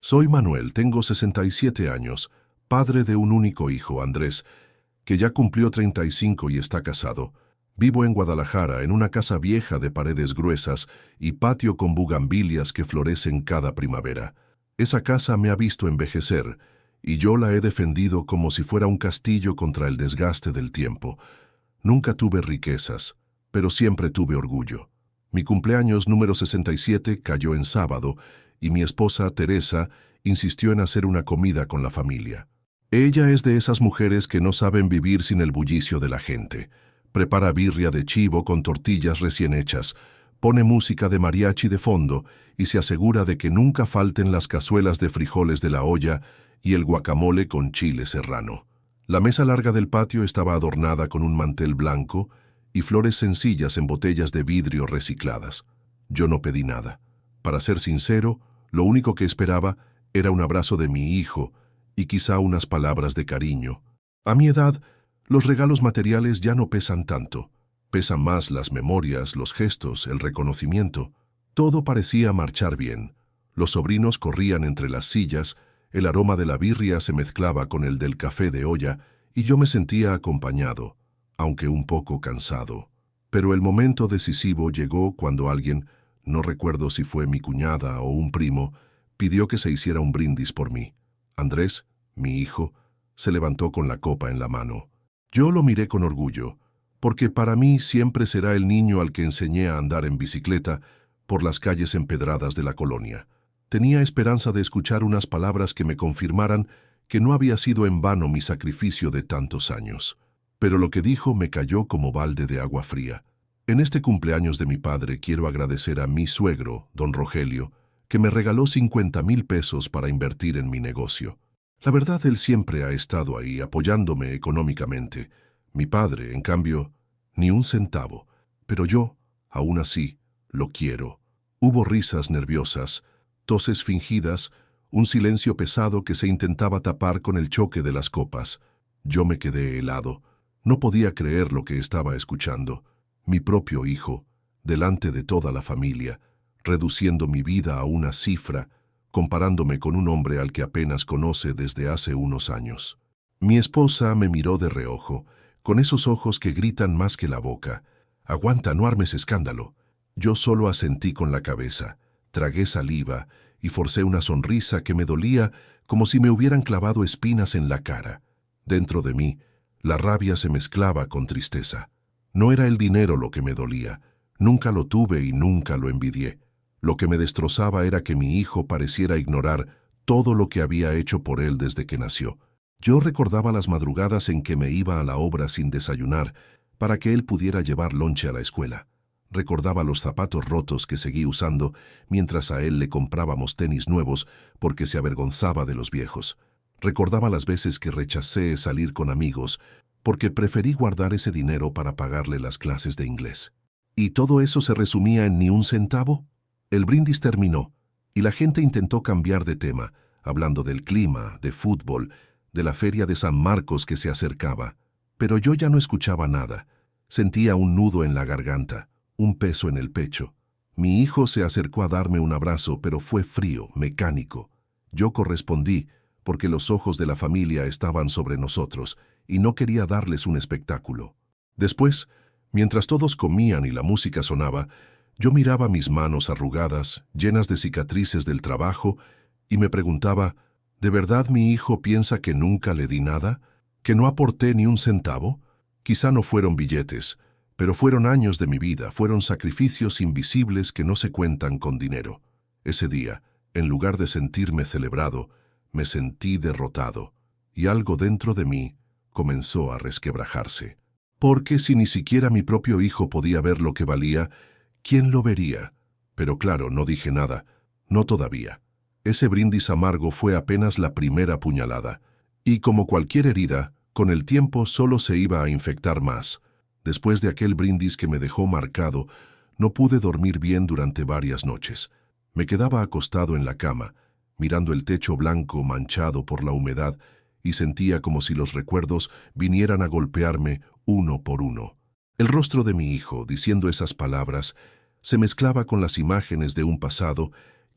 Soy Manuel, tengo 67 años, padre de un único hijo, Andrés, que ya cumplió 35 y está casado. Vivo en Guadalajara, en una casa vieja de paredes gruesas y patio con bugambilias que florecen cada primavera. Esa casa me ha visto envejecer, y yo la he defendido como si fuera un castillo contra el desgaste del tiempo. Nunca tuve riquezas, pero siempre tuve orgullo. Mi cumpleaños número 67 cayó en sábado, y mi esposa, Teresa, insistió en hacer una comida con la familia. Ella es de esas mujeres que no saben vivir sin el bullicio de la gente. Prepara birria de chivo con tortillas recién hechas, pone música de mariachi de fondo y se asegura de que nunca falten las cazuelas de frijoles de la olla y el guacamole con chile serrano. La mesa larga del patio estaba adornada con un mantel blanco y flores sencillas en botellas de vidrio recicladas. Yo no pedí nada. Para ser sincero, lo único que esperaba era un abrazo de mi hijo y quizá unas palabras de cariño. A mi edad, los regalos materiales ya no pesan tanto. Pesan más las memorias, los gestos, el reconocimiento. Todo parecía marchar bien. Los sobrinos corrían entre las sillas, el aroma de la birria se mezclaba con el del café de olla y yo me sentía acompañado, aunque un poco cansado. Pero el momento decisivo llegó cuando alguien, no recuerdo si fue mi cuñada o un primo, pidió que se hiciera un brindis por mí. Andrés, mi hijo, se levantó con la copa en la mano. Yo lo miré con orgullo, porque para mí siempre será el niño al que enseñé a andar en bicicleta por las calles empedradas de la colonia. Tenía esperanza de escuchar unas palabras que me confirmaran que no había sido en vano mi sacrificio de tantos años. Pero lo que dijo me cayó como balde de agua fría. En este cumpleaños de mi padre quiero agradecer a mi suegro, don Rogelio, que me regaló 50,000 pesos para invertir en mi negocio. La verdad, él siempre ha estado ahí apoyándome económicamente. Mi padre, en cambio, ni un centavo. Pero yo, aún así, lo quiero. Hubo risas nerviosas, toses fingidas, un silencio pesado que se intentaba tapar con el choque de las copas. Yo me quedé helado. No podía creer lo que estaba escuchando. Mi propio hijo, delante de toda la familia, reduciendo mi vida a una cifra, comparándome con un hombre al que apenas conoce desde hace unos años. Mi esposa me miró de reojo, con esos ojos que gritan más que la boca. «Aguanta, no armes escándalo». Yo solo asentí con la cabeza, tragué saliva y forcé una sonrisa que me dolía como si me hubieran clavado espinas en la cara. Dentro de mí, la rabia se mezclaba con tristeza. No era el dinero lo que me dolía, nunca lo tuve y nunca lo envidié. Lo que me destrozaba era que mi hijo pareciera ignorar todo lo que había hecho por él desde que nació. Yo recordaba las madrugadas en que me iba a la obra sin desayunar para que él pudiera llevar lonche a la escuela. Recordaba los zapatos rotos que seguí usando mientras a él le comprábamos tenis nuevos porque se avergonzaba de los viejos. Recordaba las veces que rechacé salir con amigos porque preferí guardar ese dinero para pagarle las clases de inglés. ¿Y todo eso se resumía en ni un centavo? El brindis terminó, y la gente intentó cambiar de tema, hablando del clima, de fútbol, de la feria de San Marcos que se acercaba. Pero yo ya no escuchaba nada. Sentía un nudo en la garganta, un peso en el pecho. Mi hijo se acercó a darme un abrazo, pero fue frío, mecánico. Yo correspondí, porque los ojos de la familia estaban sobre nosotros, y no quería darles un espectáculo. Después, mientras todos comían y la música sonaba, yo miraba mis manos arrugadas, llenas de cicatrices del trabajo, y me preguntaba, ¿de verdad mi hijo piensa que nunca le di nada? ¿Que no aporté ni un centavo? Quizá no fueron billetes, pero fueron años de mi vida, fueron sacrificios invisibles que no se cuentan con dinero. Ese día, en lugar de sentirme celebrado, me sentí derrotado, y algo dentro de mí comenzó a resquebrajarse. Porque si ni siquiera mi propio hijo podía ver lo que valía, ¿quién lo vería? Pero claro, no dije nada, no todavía. Ese brindis amargo fue apenas la primera puñalada, y como cualquier herida, con el tiempo solo se iba a infectar más. Después de aquel brindis que me dejó marcado, no pude dormir bien durante varias noches. Me quedaba acostado en la cama, mirando el techo blanco manchado por la humedad, y sentía como si los recuerdos vinieran a golpearme uno por uno. El rostro de mi hijo, diciendo esas palabras, se mezclaba con las imágenes de un pasado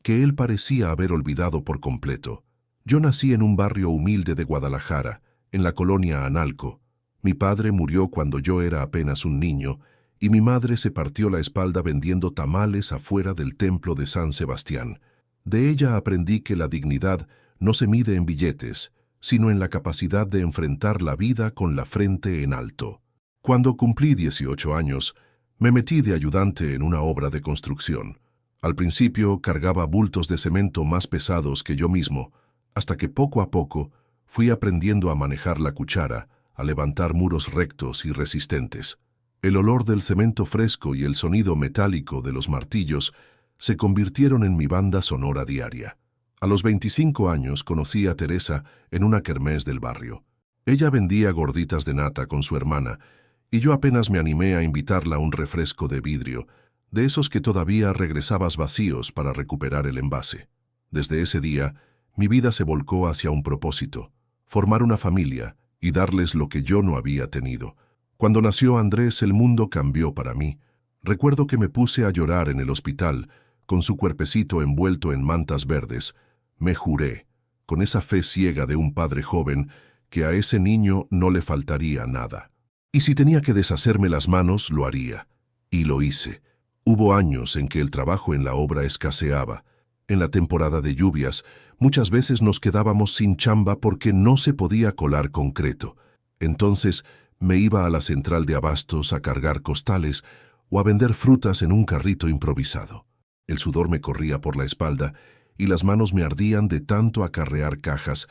que él parecía haber olvidado por completo. Yo nací en un barrio humilde de Guadalajara, en la colonia Analco. Mi padre murió cuando yo era apenas un niño, y mi madre se partió la espalda vendiendo tamales afuera del templo de San Sebastián. De ella aprendí que la dignidad no se mide en billetes, sino en la capacidad de enfrentar la vida con la frente en alto. Cuando cumplí 18 años, me metí de ayudante en una obra de construcción. Al principio cargaba bultos de cemento más pesados que yo mismo, hasta que poco a poco fui aprendiendo a manejar la cuchara, a levantar muros rectos y resistentes. El olor del cemento fresco y el sonido metálico de los martillos se convirtieron en mi banda sonora diaria. A los 25 años conocí a Teresa en una kermés del barrio. Ella vendía gorditas de nata con su hermana, y yo apenas me animé a invitarla a un refresco de vidrio, de esos que todavía regresabas vacíos para recuperar el envase. Desde ese día, mi vida se volcó hacia un propósito: formar una familia y darles lo que yo no había tenido. Cuando nació Andrés, el mundo cambió para mí. Recuerdo que me puse a llorar en el hospital, con su cuerpecito envuelto en mantas verdes. Me juré, con esa fe ciega de un padre joven, que a ese niño no le faltaría nada. Y si tenía que deshacerme las manos, lo haría. Y lo hice. Hubo años en que el trabajo en la obra escaseaba. En la temporada de lluvias, muchas veces nos quedábamos sin chamba porque no se podía colar concreto. Entonces me iba a la central de abastos a cargar costales o a vender frutas en un carrito improvisado. El sudor me corría por la espalda y las manos me ardían de tanto acarrear cajas,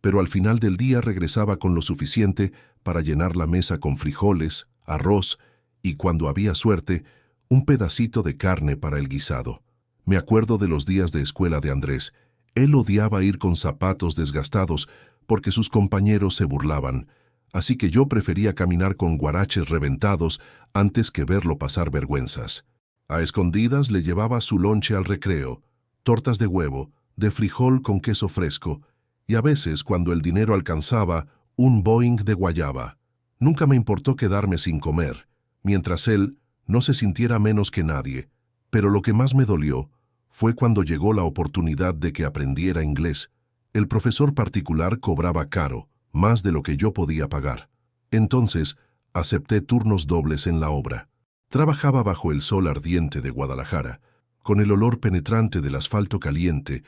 pero al final del día regresaba con lo suficiente para llenar la mesa con frijoles, arroz y, cuando había suerte, un pedacito de carne para el guisado. Me acuerdo de los días de escuela de Andrés. Él odiaba ir con zapatos desgastados porque sus compañeros se burlaban, así que yo prefería caminar con guaraches reventados antes que verlo pasar vergüenzas. A escondidas le llevaba su lonche al recreo, tortas de huevo, de frijol con queso fresco, y a veces, cuando el dinero alcanzaba, un Boing de guayaba. Nunca me importó quedarme sin comer, mientras él no se sintiera menos que nadie, pero lo que más me dolió fue cuando llegó la oportunidad de que aprendiera inglés. El profesor particular cobraba caro, más de lo que yo podía pagar. Entonces, acepté turnos dobles en la obra. Trabajaba bajo el sol ardiente de Guadalajara, con el olor penetrante del asfalto caliente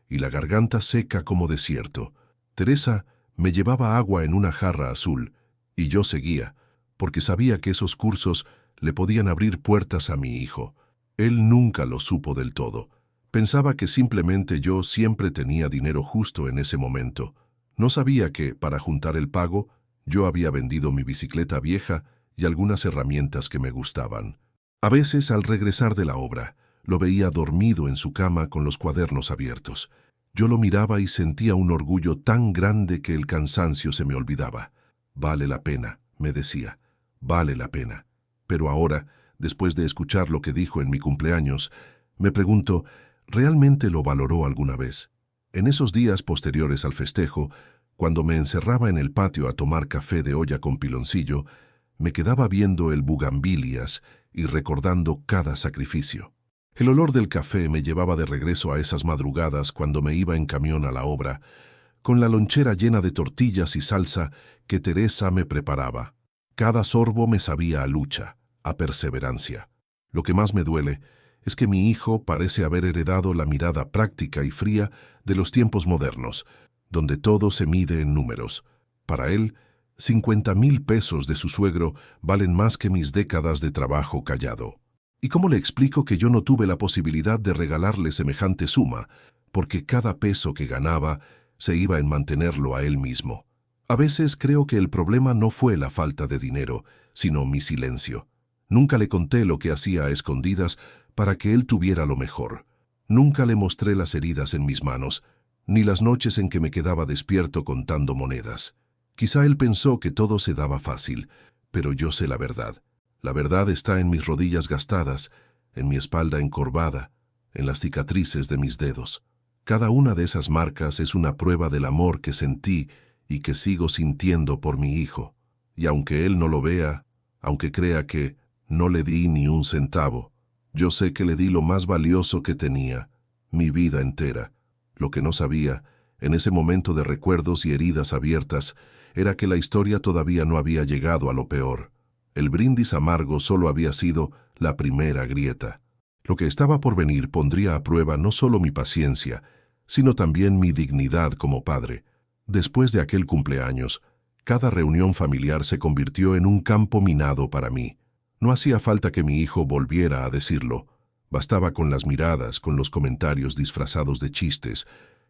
y la garganta seca como desierto. Teresa me llevaba agua en una jarra azul, y yo seguía, porque sabía que esos cursos le podían abrir puertas a mi hijo. Él nunca lo supo del todo. Pensaba que simplemente yo siempre tenía dinero justo en ese momento. No sabía que, para juntar el pago, yo había vendido mi bicicleta vieja y algunas herramientas que me gustaban. A veces, al regresar de la obra, lo veía dormido en su cama con los cuadernos abiertos. Yo lo miraba y sentía un orgullo tan grande que el cansancio se me olvidaba. «Vale la pena», me decía, «vale la pena». Pero ahora, después de escuchar lo que dijo en mi cumpleaños, me pregunto, ¿realmente lo valoró alguna vez? En esos días posteriores al festejo, cuando me encerraba en el patio a tomar café de olla con piloncillo, me quedaba viendo el bugambilias y recordando cada sacrificio. El olor del café me llevaba de regreso a esas madrugadas cuando me iba en camión a la obra, con la lonchera llena de tortillas y salsa que Teresa me preparaba. Cada sorbo me sabía a lucha, a perseverancia. Lo que más me duele es que mi hijo parece haber heredado la mirada práctica y fría de los tiempos modernos, donde todo se mide en números. Para él, 50,000 pesos de su suegro valen más que mis décadas de trabajo callado. ¿Y cómo le explico que yo no tuve la posibilidad de regalarle semejante suma, porque cada peso que ganaba se iba en mantenerlo a él mismo? A veces creo que el problema no fue la falta de dinero, sino mi silencio. Nunca le conté lo que hacía a escondidas para que él tuviera lo mejor. Nunca le mostré las heridas en mis manos, ni las noches en que me quedaba despierto contando monedas. Quizá él pensó que todo se daba fácil, pero yo sé la verdad. La verdad está en mis rodillas gastadas, en mi espalda encorvada, en las cicatrices de mis dedos. Cada una de esas marcas es una prueba del amor que sentí y que sigo sintiendo por mi hijo. Y aunque él no lo vea, aunque crea que no le di ni un centavo, yo sé que le di lo más valioso que tenía, mi vida entera. Lo que no sabía, en ese momento de recuerdos y heridas abiertas, era que la historia todavía no había llegado a lo peor. El brindis amargo solo había sido la primera grieta. Lo que estaba por venir pondría a prueba no solo mi paciencia, sino también mi dignidad como padre. Después de aquel cumpleaños, cada reunión familiar se convirtió en un campo minado para mí. No hacía falta que mi hijo volviera a decirlo. Bastaba con las miradas, con los comentarios disfrazados de chistes,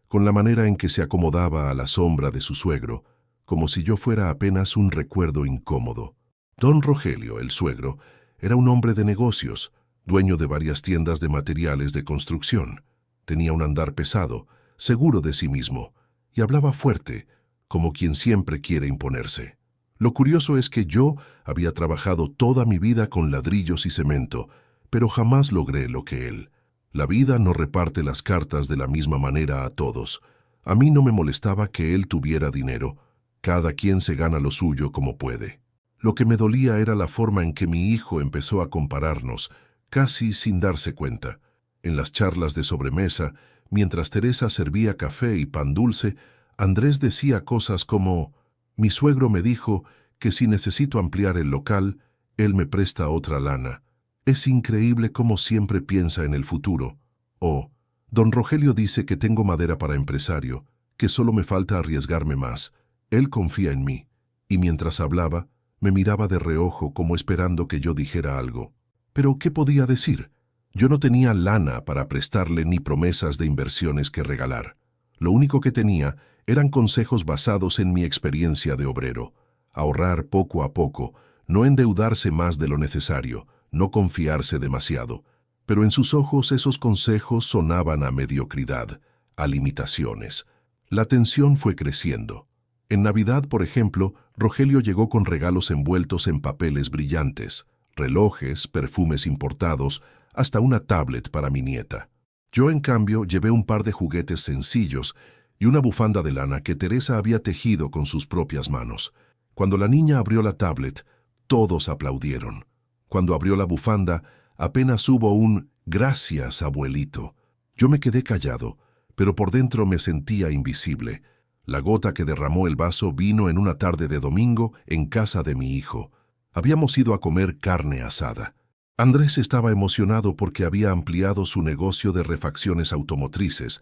con la manera en que se acomodaba a la sombra de su suegro, como si yo fuera apenas un recuerdo incómodo. Don Rogelio, el suegro, era un hombre de negocios, dueño de varias tiendas de materiales de construcción. Tenía un andar pesado, seguro de sí mismo, y hablaba fuerte, como quien siempre quiere imponerse. Lo curioso es que yo había trabajado toda mi vida con ladrillos y cemento, pero jamás logré lo que él. La vida no reparte las cartas de la misma manera a todos. A mí no me molestaba que él tuviera dinero. Cada quien se gana lo suyo como puede. Lo que me dolía era la forma en que mi hijo empezó a compararnos, casi sin darse cuenta. En las charlas de sobremesa, mientras Teresa servía café y pan dulce, Andrés decía cosas como: «Mi suegro me dijo que si necesito ampliar el local, él me presta otra lana. Es increíble cómo siempre piensa en el futuro». O «Don Rogelio dice que tengo madera para empresario, que solo me falta arriesgarme más. Él confía en mí». Y mientras hablaba, me miraba de reojo como esperando que yo dijera algo. Pero ¿qué podía decir? Yo no tenía lana para prestarle ni promesas de inversiones que regalar. Lo único que tenía eran consejos basados en mi experiencia de obrero. Ahorrar poco a poco, no endeudarse más de lo necesario, no confiarse demasiado. Pero en sus ojos esos consejos sonaban a mediocridad, a limitaciones. La tensión fue creciendo. En Navidad, por ejemplo, Rogelio llegó con regalos envueltos en papeles brillantes, relojes, perfumes importados, hasta una tablet para mi nieta. Yo, en cambio, llevé un par de juguetes sencillos y una bufanda de lana que Teresa había tejido con sus propias manos. Cuando la niña abrió la tablet, todos aplaudieron. Cuando abrió la bufanda, apenas hubo un «gracias, abuelito». Yo me quedé callado, pero por dentro me sentía invisible. La gota que derramó el vaso vino en una tarde de domingo en casa de mi hijo. Habíamos ido a comer carne asada. Andrés estaba emocionado porque había ampliado su negocio de refacciones automotrices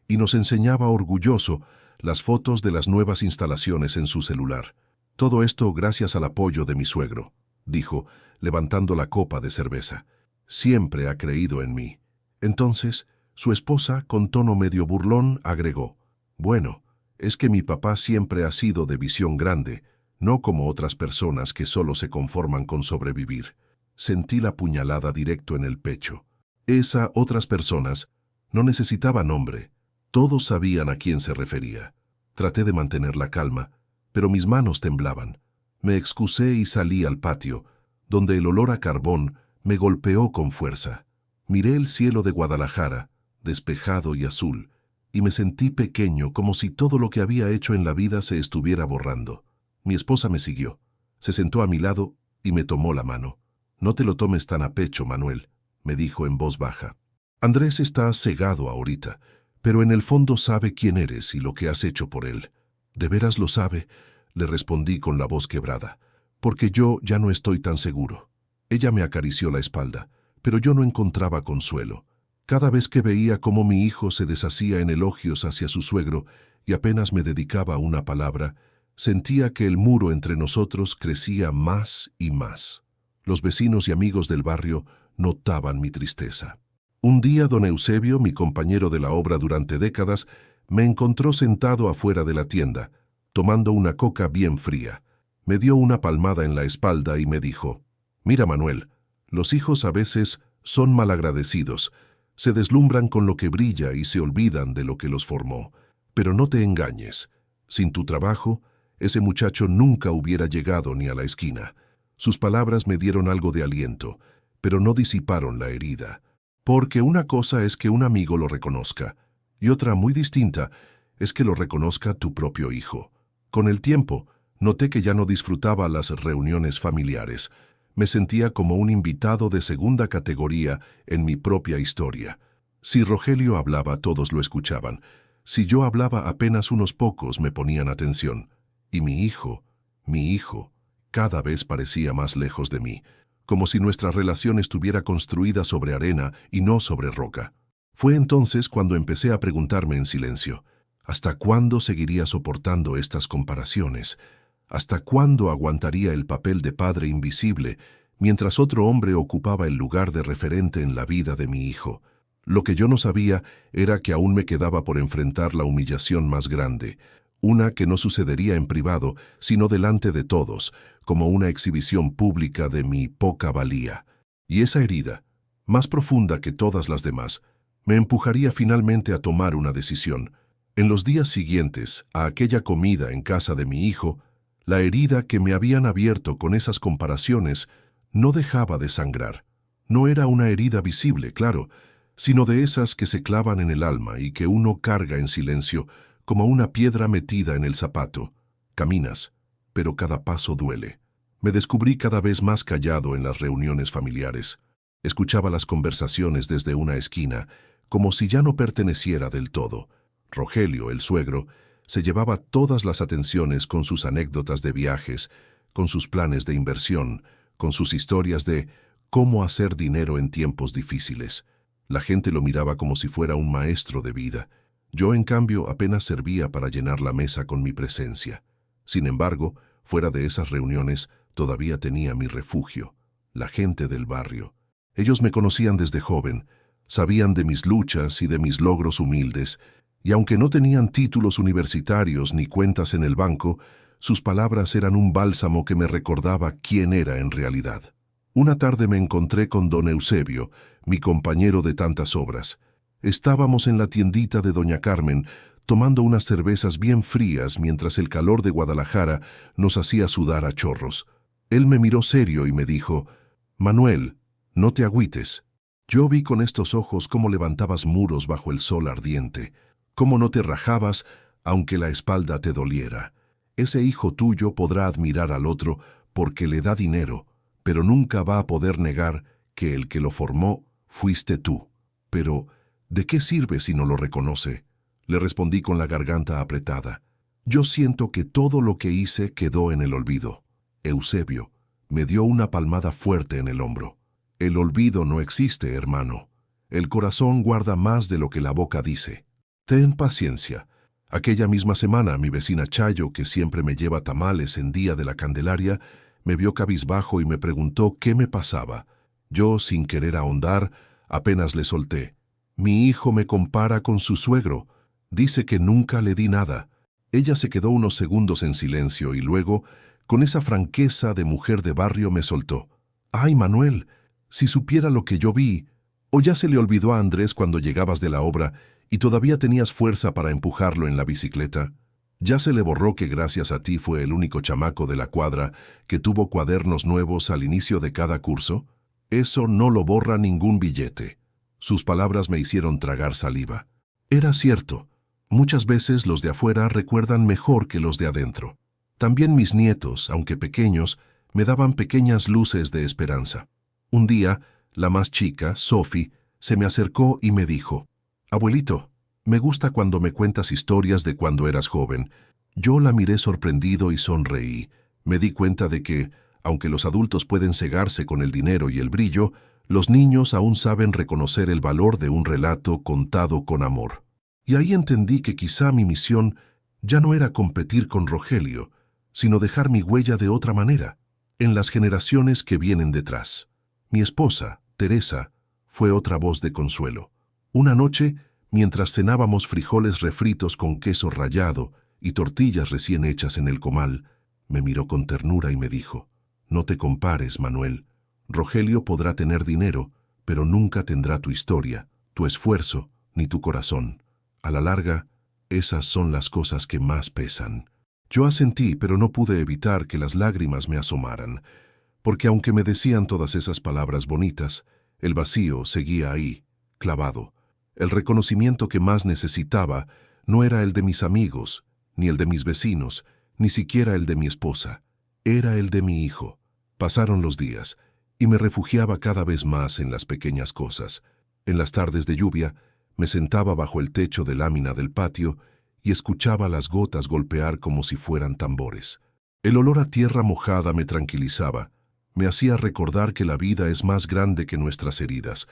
y nos enseñaba orgulloso las fotos de las nuevas instalaciones en su celular. «Todo esto gracias al apoyo de mi suegro», dijo, levantando la copa de cerveza. «Siempre ha creído en mí». Entonces, su esposa, con tono medio burlón, agregó: «Bueno, es que mi papá siempre ha sido de visión grande, no como otras personas que solo se conforman con sobrevivir». Sentí la puñalada directo en el pecho. Esa «otras personas» no necesitaba nombre. Todos sabían a quién se refería. Traté de mantener la calma, pero mis manos temblaban. Me excusé y salí al patio, donde el olor a carbón me golpeó con fuerza. Miré el cielo de Guadalajara, despejado y azul, y me sentí pequeño, como si todo lo que había hecho en la vida se estuviera borrando. Mi esposa me siguió. Se sentó a mi lado y me tomó la mano. «No te lo tomes tan a pecho, Manuel», me dijo en voz baja. «Andrés está cegado ahorita, pero en el fondo sabe quién eres y lo que has hecho por él». «¿De veras lo sabe?», le respondí con la voz quebrada. «Porque yo ya no estoy tan seguro». Ella me acarició la espalda, pero yo no encontraba consuelo. Cada vez que veía cómo mi hijo se deshacía en elogios hacia su suegro y apenas me dedicaba una palabra, sentía que el muro entre nosotros crecía más y más. Los vecinos y amigos del barrio notaban mi tristeza. Un día don Eusebio, mi compañero de la obra durante décadas, me encontró sentado afuera de la tienda, tomando una coca bien fría. Me dio una palmada en la espalda y me dijo: «Mira, Manuel, los hijos a veces son malagradecidos, se deslumbran con lo que brilla y se olvidan de lo que los formó. Pero no te engañes, sin tu trabajo, ese muchacho nunca hubiera llegado ni a la esquina». Sus palabras me dieron algo de aliento, pero no disiparon la herida. Porque una cosa es que un amigo lo reconozca, y otra muy distinta es que lo reconozca tu propio hijo. Con el tiempo, noté que ya no disfrutaba las reuniones familiares. Me sentía como un invitado de segunda categoría en mi propia historia. Si Rogelio hablaba, todos lo escuchaban. Si yo hablaba, apenas unos pocos me ponían atención. Y mi hijo, cada vez parecía más lejos de mí, como si nuestra relación estuviera construida sobre arena y no sobre roca. Fue entonces cuando empecé a preguntarme en silencio, ¿hasta cuándo seguiría soportando estas comparaciones? ¿Hasta cuándo aguantaría el papel de padre invisible mientras otro hombre ocupaba el lugar de referente en la vida de mi hijo? Lo que yo no sabía era que aún me quedaba por enfrentar la humillación más grande, una que no sucedería en privado, sino delante de todos, como una exhibición pública de mi poca valía. Y esa herida, más profunda que todas las demás, me empujaría finalmente a tomar una decisión. En los días siguientes a aquella comida en casa de mi hijo, la herida que me habían abierto con esas comparaciones no dejaba de sangrar. No era una herida visible, claro, sino de esas que se clavan en el alma y que uno carga en silencio, como una piedra metida en el zapato. Caminas, pero cada paso duele. Me descubrí cada vez más callado en las reuniones familiares. Escuchaba las conversaciones desde una esquina, como si ya no perteneciera del todo. Rogelio, el suegro, se llevaba todas las atenciones con sus anécdotas de viajes, con sus planes de inversión, con sus historias de cómo hacer dinero en tiempos difíciles. La gente lo miraba como si fuera un maestro de vida. Yo, en cambio, apenas servía para llenar la mesa con mi presencia. Sin embargo, fuera de esas reuniones, todavía tenía mi refugio, la gente del barrio. Ellos me conocían desde joven, sabían de mis luchas y de mis logros humildes, y aunque no tenían títulos universitarios ni cuentas en el banco, sus palabras eran un bálsamo que me recordaba quién era en realidad. Una tarde me encontré con don Eusebio, mi compañero de tantas obras. Estábamos en la tiendita de doña Carmen, tomando unas cervezas bien frías mientras el calor de Guadalajara nos hacía sudar a chorros. Él me miró serio y me dijo, «Manuel, no te agüites. Yo vi con estos ojos cómo levantabas muros bajo el sol ardiente, cómo no te rajabas aunque la espalda te doliera. Ese hijo tuyo podrá admirar al otro porque le da dinero, pero nunca va a poder negar que el que lo formó fuiste tú. Pero, ¿de qué sirve si no lo reconoce?». Le respondí con la garganta apretada. «Yo siento que todo lo que hice quedó en el olvido». Eusebio me dio una palmada fuerte en el hombro. «El olvido no existe, hermano. El corazón guarda más de lo que la boca dice. Ten paciencia». Aquella misma semana, mi vecina Chayo, que siempre me lleva tamales en Día de la Candelaria, me vio cabizbajo y me preguntó qué me pasaba. Yo, sin querer ahondar, apenas le solté. «Mi hijo me compara con su suegro. Dice que nunca le di nada». Ella se quedó unos segundos en silencio y luego, con esa franqueza de mujer de barrio, me soltó. «Ay, Manuel, si supiera lo que yo vi». ¿O ya se le olvidó a Andrés cuando llegabas de la obra y todavía tenías fuerza para empujarlo en la bicicleta? ¿Ya se le borró que gracias a ti fue el único chamaco de la cuadra que tuvo cuadernos nuevos al inicio de cada curso? Eso no lo borra ningún billete». Sus palabras me hicieron tragar saliva. Era cierto. Muchas veces los de afuera recuerdan mejor que los de adentro. También mis nietos, aunque pequeños, me daban pequeñas luces de esperanza. Un día, la más chica, Sophie, se me acercó y me dijo, «Abuelito, me gusta cuando me cuentas historias de cuando eras joven». Yo la miré sorprendido y sonreí. Me di cuenta de que, aunque los adultos pueden cegarse con el dinero y el brillo, los niños aún saben reconocer el valor de un relato contado con amor. Y ahí entendí que quizá mi misión ya no era competir con Rogelio, sino dejar mi huella de otra manera, en las generaciones que vienen detrás. Mi esposa, Teresa, fue otra voz de consuelo. Una noche, mientras cenábamos frijoles refritos con queso rallado y tortillas recién hechas en el comal, me miró con ternura y me dijo, «No te compares, Manuel. Rogelio podrá tener dinero, pero nunca tendrá tu historia, tu esfuerzo, ni tu corazón. A la larga, esas son las cosas que más pesan». Yo asentí, pero no pude evitar que las lágrimas me asomaran, porque aunque me decían todas esas palabras bonitas, el vacío seguía ahí, clavado. El reconocimiento que más necesitaba no era el de mis amigos, ni el de mis vecinos, ni siquiera el de mi esposa. Era el de mi hijo. Pasaron los días, y me refugiaba cada vez más en las pequeñas cosas. En las tardes de lluvia, Me sentaba bajo el techo de lámina del patio y escuchaba las gotas golpear como si fueran tambores. El olor a tierra mojada me tranquilizaba, me hacía recordar que la vida es más grande que nuestras heridas.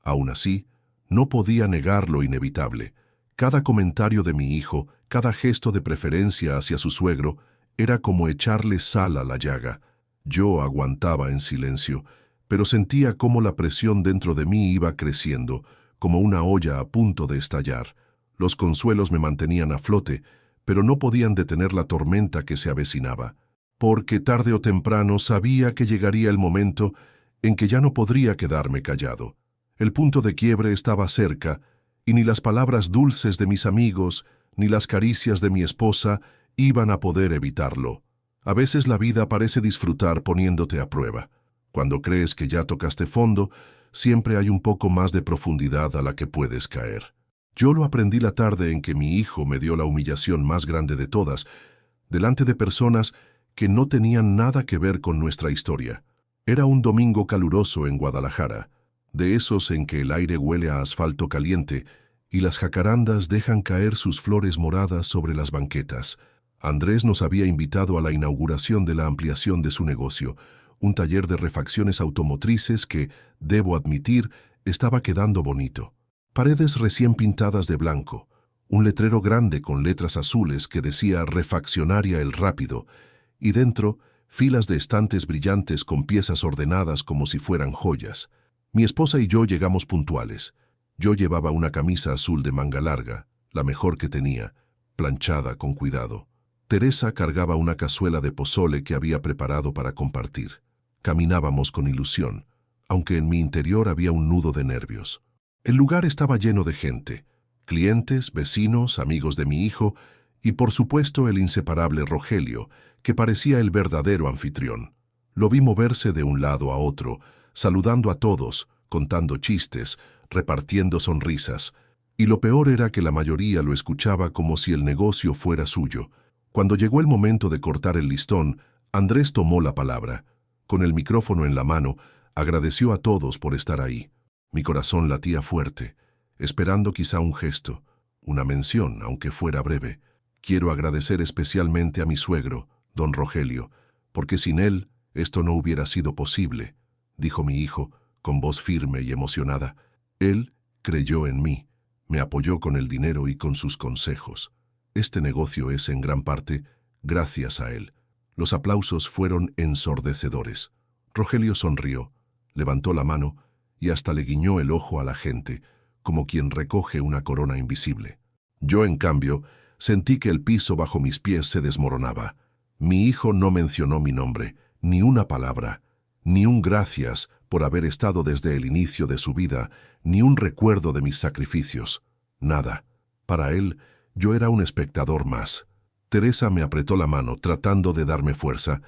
Aún así, no podía negar lo inevitable. Cada comentario de mi hijo, cada gesto de preferencia hacia su suegro, era como echarle sal a la llaga. Yo aguantaba en silencio, pero sentía cómo la presión dentro de mí iba creciendo, como una olla a punto de estallar. Los consuelos me mantenían a flote, pero no podían detener la tormenta que se avecinaba, porque tarde o temprano sabía que llegaría el momento en que ya no podría quedarme callado. El punto de quiebre estaba cerca, y ni las palabras dulces de mis amigos, ni las caricias de mi esposa iban a poder evitarlo. A veces la vida parece disfrutar poniéndote a prueba. Cuando crees que ya tocaste fondo, siempre hay un poco más de profundidad a la que puedes caer. Yo lo aprendí la tarde en que mi hijo me dio la humillación más grande de todas, delante de personas que no tenían nada que ver con nuestra historia. Era un domingo caluroso en Guadalajara, de esos en que el aire huele a asfalto caliente y las jacarandas dejan caer sus flores moradas sobre las banquetas. Andrés nos había invitado a la inauguración de la ampliación de su negocio, un taller de refacciones automotrices que, debo admitir, estaba quedando bonito. Paredes recién pintadas de blanco, un letrero grande con letras azules que decía Refaccionaria El Rápido, y dentro, filas de estantes brillantes con piezas ordenadas como si fueran joyas. Mi esposa y yo llegamos puntuales. Yo llevaba una camisa azul de manga larga, la mejor que tenía, planchada con cuidado. Teresa cargaba una cazuela de pozole que había preparado para compartir. Caminábamos con ilusión, aunque en mi interior había un nudo de nervios. El lugar estaba lleno de gente, clientes, vecinos, amigos de mi hijo y por supuesto el inseparable Rogelio, que parecía el verdadero anfitrión. Lo vi moverse de un lado a otro, saludando a todos, contando chistes, repartiendo sonrisas, y lo peor era que la mayoría lo escuchaba como si el negocio fuera suyo. Cuando llegó el momento de cortar el listón, Andrés tomó la palabra. Con el micrófono en la mano, agradeció a todos por estar ahí. Mi corazón latía fuerte, esperando quizá un gesto, una mención, aunque fuera breve. Quiero agradecer especialmente a mi suegro, don Rogelio, porque sin él esto no hubiera sido posible, dijo mi hijo, con voz firme y emocionada. Él creyó en mí, me apoyó con el dinero y con sus consejos. Este negocio es en gran parte gracias a él. Los aplausos fueron ensordecedores. Rogelio sonrió, levantó la mano y hasta le guiñó el ojo a la gente, como quien recoge una corona invisible. Yo, en cambio, sentí que el piso bajo mis pies se desmoronaba. Mi hijo no mencionó mi nombre, ni una palabra, ni un gracias por haber estado desde el inicio de su vida, ni un recuerdo de mis sacrificios. Nada. Para él, yo era un espectador más. Teresa me apretó la mano tratando de darme fuerza,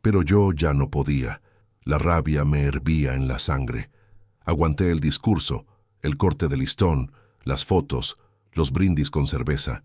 pero yo ya no podía. La rabia me hervía en la sangre. Aguanté el discurso, el corte de listón, las fotos, los brindis con cerveza,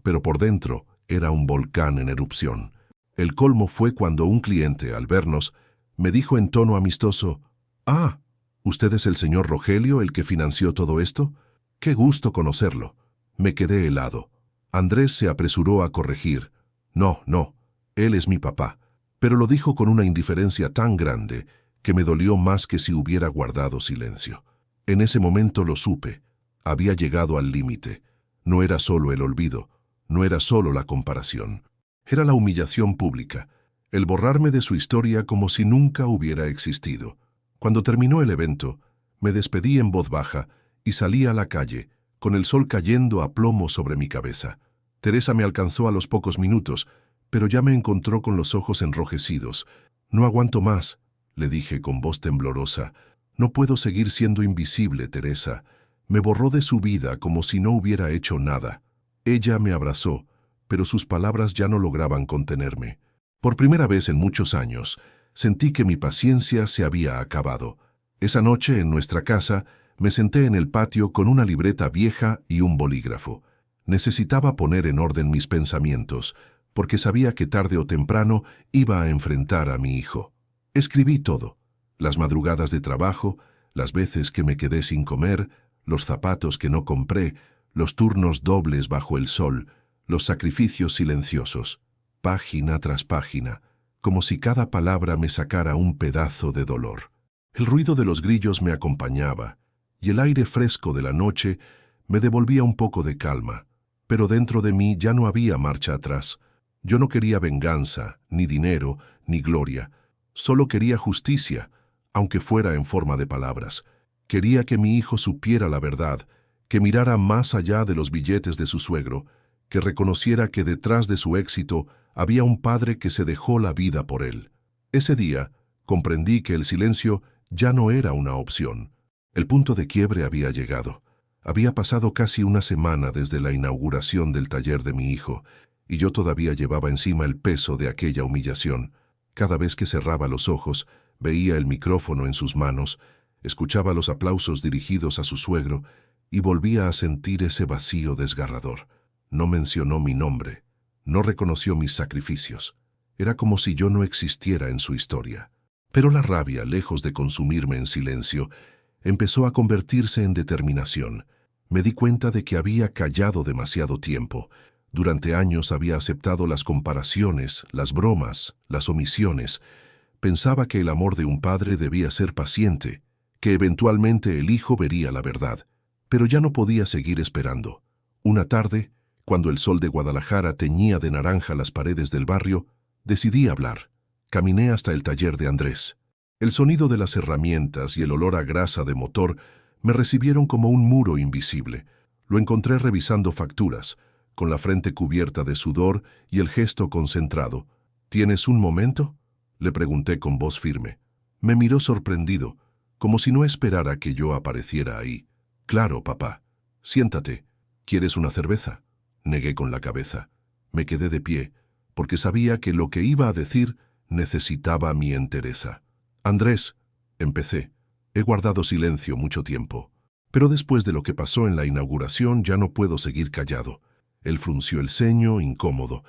pero por dentro era un volcán en erupción. El colmo fue cuando un cliente, al vernos, me dijo en tono amistoso: «Ah, ¿usted es el señor Rogelio el que financió todo esto? ¡Qué gusto conocerlo!». Me quedé helado. Andrés se apresuró a corregir: «No, no, él es mi papá», pero lo dijo con una indiferencia tan grande que me dolió más que si hubiera guardado silencio. En ese momento lo supe. Había llegado al límite. No era solo el olvido, no era solo la comparación. Era la humillación pública, el borrarme de su historia como si nunca hubiera existido. Cuando terminó el evento, me despedí en voz baja y salí a la calle, con el sol cayendo a plomo sobre mi cabeza. Teresa me alcanzó a los pocos minutos, pero ya me encontró con los ojos enrojecidos. «No aguanto más», le dije con voz temblorosa. «No puedo seguir siendo invisible, Teresa». Me borró de su vida como si no hubiera hecho nada. Ella me abrazó, pero sus palabras ya no lograban contenerme. Por primera vez en muchos años, sentí que mi paciencia se había acabado. Esa noche, en nuestra casa, me senté en el patio con una libreta vieja y un bolígrafo. Necesitaba poner en orden mis pensamientos, porque sabía que tarde o temprano iba a enfrentar a mi hijo. Escribí todo: las madrugadas de trabajo, las veces que me quedé sin comer, los zapatos que no compré, los turnos dobles bajo el sol, los sacrificios silenciosos, página tras página, como si cada palabra me sacara un pedazo de dolor. El ruido de los grillos me acompañaba, y el aire fresco de la noche me devolvía un poco de calma, pero dentro de mí ya no había marcha atrás. Yo no quería venganza, ni dinero, ni gloria. Solo quería justicia, aunque fuera en forma de palabras. Quería que mi hijo supiera la verdad, que mirara más allá de los billetes de su suegro, que reconociera que detrás de su éxito había un padre que se dejó la vida por él. Ese día comprendí que el silencio ya no era una opción. El punto de quiebre había llegado. Había pasado casi una semana desde la inauguración del taller de mi hijo, y yo todavía llevaba encima el peso de aquella humillación. Cada vez que cerraba los ojos, veía el micrófono en sus manos, escuchaba los aplausos dirigidos a su suegro y volvía a sentir ese vacío desgarrador. No mencionó mi nombre, no reconoció mis sacrificios. Era como si yo no existiera en su historia. Pero la rabia, lejos de consumirme en silencio, empezó a convertirse en determinación. Me di cuenta de que había callado demasiado tiempo. Durante años había aceptado las comparaciones, las bromas, las omisiones. Pensaba que el amor de un padre debía ser paciente, que eventualmente el hijo vería la verdad. Pero ya no podía seguir esperando. Una tarde, cuando el sol de Guadalajara teñía de naranja las paredes del barrio, decidí hablar. Caminé hasta el taller de Andrés. El sonido de las herramientas y el olor a grasa de motor me recibieron como un muro invisible. Lo encontré revisando facturas, con la frente cubierta de sudor y el gesto concentrado. ¿Tienes un momento?, le pregunté con voz firme. Me miró sorprendido, como si no esperara que yo apareciera ahí. Claro, papá. Siéntate. ¿Quieres una cerveza? Negué con la cabeza. Me quedé de pie, porque sabía que lo que iba a decir necesitaba mi entereza. Andrés, empecé. He guardado silencio mucho tiempo, pero después de lo que pasó en la inauguración ya no puedo seguir callado. Él frunció el ceño, incómodo.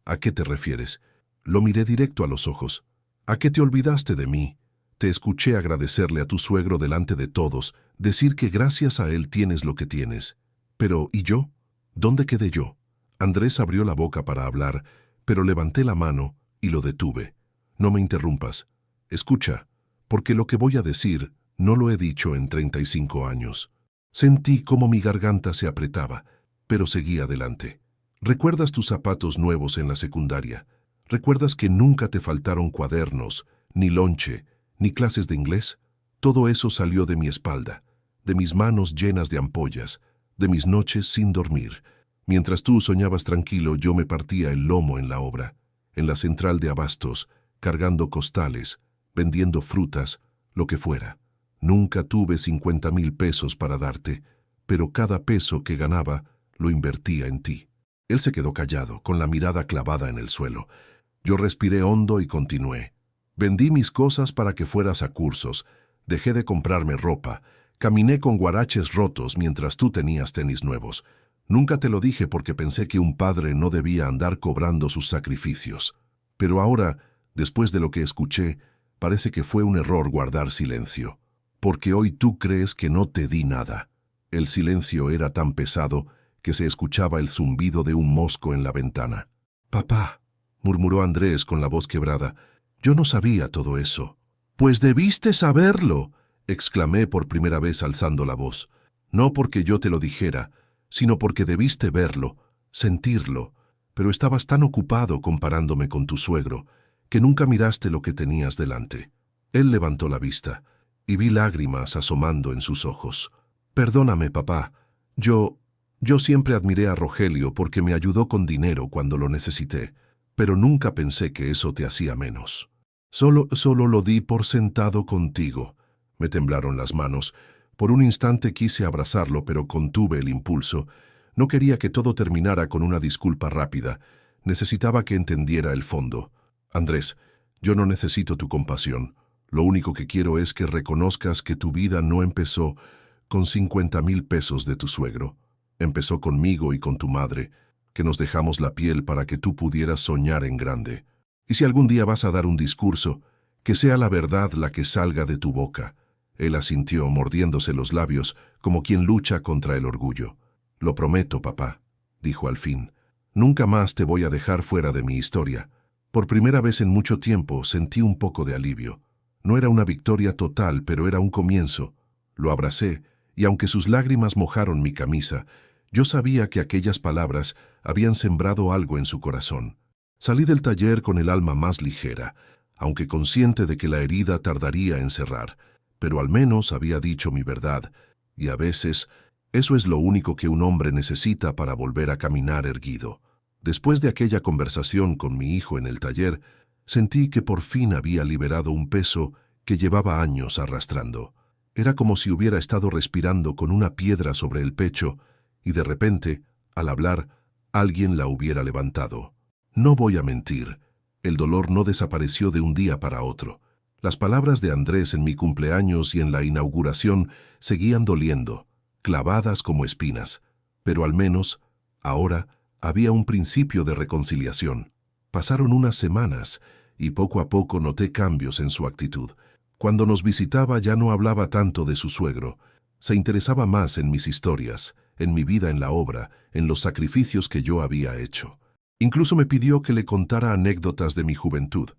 ¿A qué te refieres? Lo miré directo a los ojos. ¿A qué te olvidaste de mí? Te escuché agradecerle a tu suegro delante de todos, decir que gracias a él tienes lo que tienes. Pero, ¿y yo? ¿Dónde quedé yo? Andrés abrió la boca para hablar, pero levanté la mano y lo detuve. No me interrumpas. Escucha, porque lo que voy a decir no lo he dicho en 35 años. Sentí cómo mi garganta se apretaba, pero seguí adelante. ¿Recuerdas tus zapatos nuevos en la secundaria? ¿Recuerdas que nunca te faltaron cuadernos, ni lonche, ni clases de inglés? Todo eso salió de mi espalda, de mis manos llenas de ampollas, de mis noches sin dormir. Mientras tú soñabas tranquilo, yo me partía el lomo en la obra, en la central de abastos, cargando costales, vendiendo frutas, lo que fuera. Nunca tuve 50,000 pesos para darte, pero cada peso que ganaba lo invertía en ti. Él se quedó callado, con la mirada clavada en el suelo. Yo respiré hondo y continué. Vendí mis cosas para que fueras a cursos, dejé de comprarme ropa, caminé con guaraches rotos mientras tú tenías tenis nuevos. Nunca te lo dije porque pensé que un padre no debía andar cobrando sus sacrificios. Pero ahora, después de lo que escuché, parece que fue un error guardar silencio. Porque hoy tú crees que no te di nada. El silencio era tan pesado que se escuchaba el zumbido de un mosco en la ventana. «Papá», murmuró Andrés con la voz quebrada, «yo no sabía todo eso». «Pues debiste saberlo», exclamé por primera vez alzando la voz. «No porque yo te lo dijera, sino porque debiste verlo, sentirlo, pero estabas tan ocupado comparándome con tu suegro que nunca miraste lo que tenías delante». Él levantó la vista y vi lágrimas asomando en sus ojos. «Perdóname, papá. Yo siempre admiré a Rogelio porque me ayudó con dinero cuando lo necesité, pero nunca pensé que eso te hacía menos. Solo lo di por sentado contigo». Me temblaron las manos. Por un instante quise abrazarlo, pero contuve el impulso. No quería que todo terminara con una disculpa rápida. Necesitaba que entendiera el fondo. «Andrés, yo no necesito tu compasión. Lo único que quiero es que reconozcas que tu vida no empezó con 50,000 pesos de tu suegro. Empezó conmigo y con tu madre, que nos dejamos la piel para que tú pudieras soñar en grande. Y si algún día vas a dar un discurso, que sea la verdad la que salga de tu boca. Él asintió, mordiéndose los labios, como quien lucha contra el orgullo. «Lo prometo, papá», dijo al fin. «Nunca más te voy a dejar fuera de mi historia». Por primera vez en mucho tiempo sentí un poco de alivio. No era una victoria total, pero era un comienzo. Lo abracé, y aunque sus lágrimas mojaron mi camisa, yo sabía que aquellas palabras habían sembrado algo en su corazón. Salí del taller con el alma más ligera, aunque consciente de que la herida tardaría en cerrar, pero al menos había dicho mi verdad, y a veces eso es lo único que un hombre necesita para volver a caminar erguido. Después de aquella conversación con mi hijo en el taller, sentí que por fin había liberado un peso que llevaba años arrastrando. Era como si hubiera estado respirando con una piedra sobre el pecho y de repente, al hablar, alguien la hubiera levantado. No voy a mentir, el dolor no desapareció de un día para otro. Las palabras de Andrés en mi cumpleaños y en la inauguración seguían doliendo, clavadas como espinas, pero al menos, ahora, había un principio de reconciliación. Pasaron unas semanas y poco a poco noté cambios en su actitud. Cuando nos visitaba ya no hablaba tanto de su suegro. Se interesaba más en mis historias, en mi vida en la obra, en los sacrificios que yo había hecho. Incluso me pidió que le contara anécdotas de mi juventud.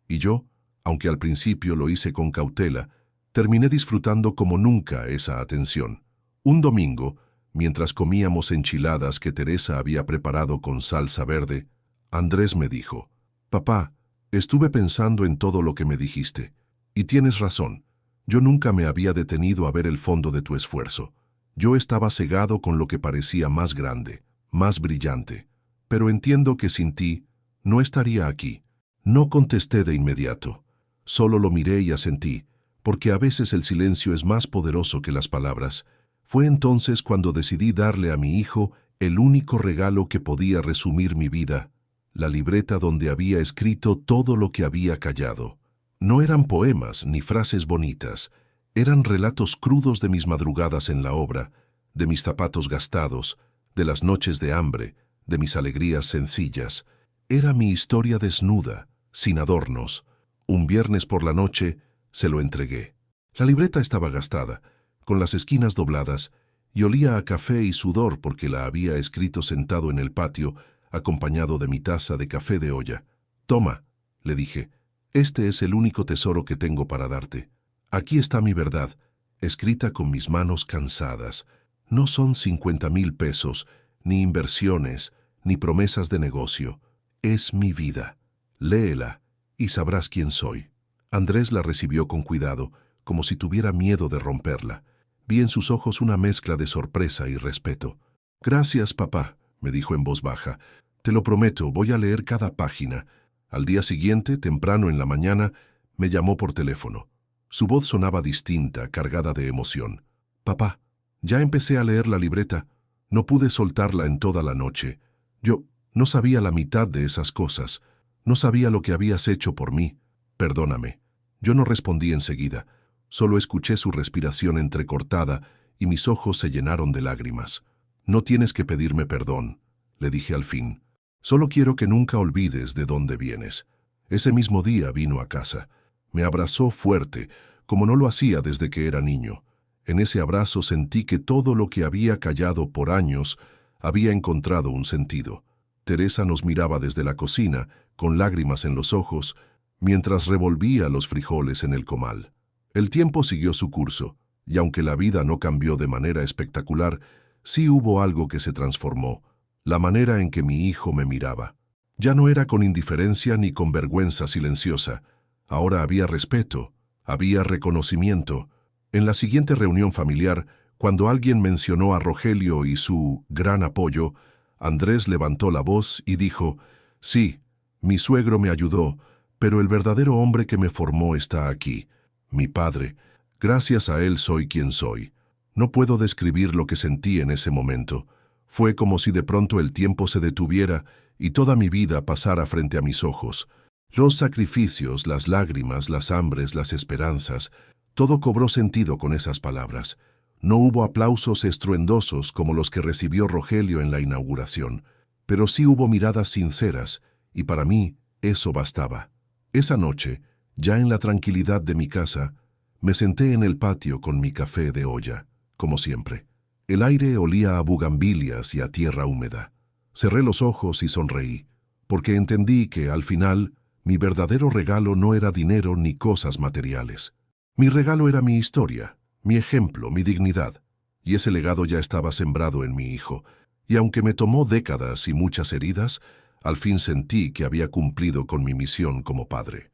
Y yo, aunque al principio lo hice con cautela, terminé disfrutando como nunca esa atención. Un domingo, mientras comíamos enchiladas que Teresa había preparado con salsa verde, Andrés me dijo: «Papá, estuve pensando en todo lo que me dijiste, y tienes razón. Yo nunca me había detenido a ver el fondo de tu esfuerzo. Yo estaba cegado con lo que parecía más grande, más brillante. Pero entiendo que sin ti no estaría aquí». No contesté de inmediato. Solo lo miré y asentí, porque a veces el silencio es más poderoso que las palabras. Fue entonces cuando decidí darle a mi hijo el único regalo que podía resumir mi vida, la libreta donde había escrito todo lo que había callado. No eran poemas ni frases bonitas, eran relatos crudos de mis madrugadas en la obra, de mis zapatos gastados, de las noches de hambre, de mis alegrías sencillas. Era mi historia desnuda, sin adornos. Un viernes por la noche se lo entregué. La libreta estaba gastada, con las esquinas dobladas, y olía a café y sudor porque la había escrito sentado en el patio, acompañado de mi taza de café de olla. «Toma», le dije, «este es el único tesoro que tengo para darte. Aquí está mi verdad, escrita con mis manos cansadas. No son 50,000 pesos, ni inversiones, ni promesas de negocio. Es mi vida. Léela y sabrás quién soy». Andrés la recibió con cuidado, como si tuviera miedo de romperla. Vi en sus ojos una mezcla de sorpresa y respeto. «Gracias, papá», me dijo en voz baja. «Te lo prometo, voy a leer cada página». Al día siguiente, temprano en la mañana, me llamó por teléfono. Su voz sonaba distinta, cargada de emoción. «Papá, ya empecé a leer la libreta. No pude soltarla en toda la noche. Yo no sabía la mitad de esas cosas. No sabía lo que habías hecho por mí. Perdóname». Yo no respondí enseguida. Solo escuché su respiración entrecortada y mis ojos se llenaron de lágrimas. «No tienes que pedirme perdón», le dije al fin. «Solo quiero que nunca olvides de dónde vienes». Ese mismo día vino a casa. Me abrazó fuerte, como no lo hacía desde que era niño. En ese abrazo sentí que todo lo que había callado por años había encontrado un sentido. Teresa nos miraba desde la cocina, con lágrimas en los ojos, mientras revolvía los frijoles en el comal. El tiempo siguió su curso, y aunque la vida no cambió de manera espectacular, sí hubo algo que se transformó, la manera en que mi hijo me miraba. Ya no era con indiferencia ni con vergüenza silenciosa. Ahora había respeto, había reconocimiento. En la siguiente reunión familiar, cuando alguien mencionó a Rogelio y su gran apoyo, Andrés levantó la voz y dijo: «Sí, mi suegro me ayudó, pero el verdadero hombre que me formó está aquí, mi padre. Gracias a él soy quien soy». No puedo describir lo que sentí en ese momento. Fue como si de pronto el tiempo se detuviera y toda mi vida pasara frente a mis ojos. Los sacrificios, las lágrimas, las hambres, las esperanzas, todo cobró sentido con esas palabras. No hubo aplausos estruendosos como los que recibió Rogelio en la inauguración, pero sí hubo miradas sinceras, y para mí eso bastaba. Esa noche, ya en la tranquilidad de mi casa, Me senté en el patio con mi café de olla, como siempre. El aire olía a bugambilias y a tierra húmeda. Cerré los ojos y sonreí, porque entendí que, al final, mi verdadero regalo no era dinero ni cosas materiales. Mi regalo era mi historia, mi ejemplo, mi dignidad, y ese legado ya estaba sembrado en mi hijo, y aunque me tomó décadas y muchas heridas, al fin sentí que había cumplido con mi misión como padre.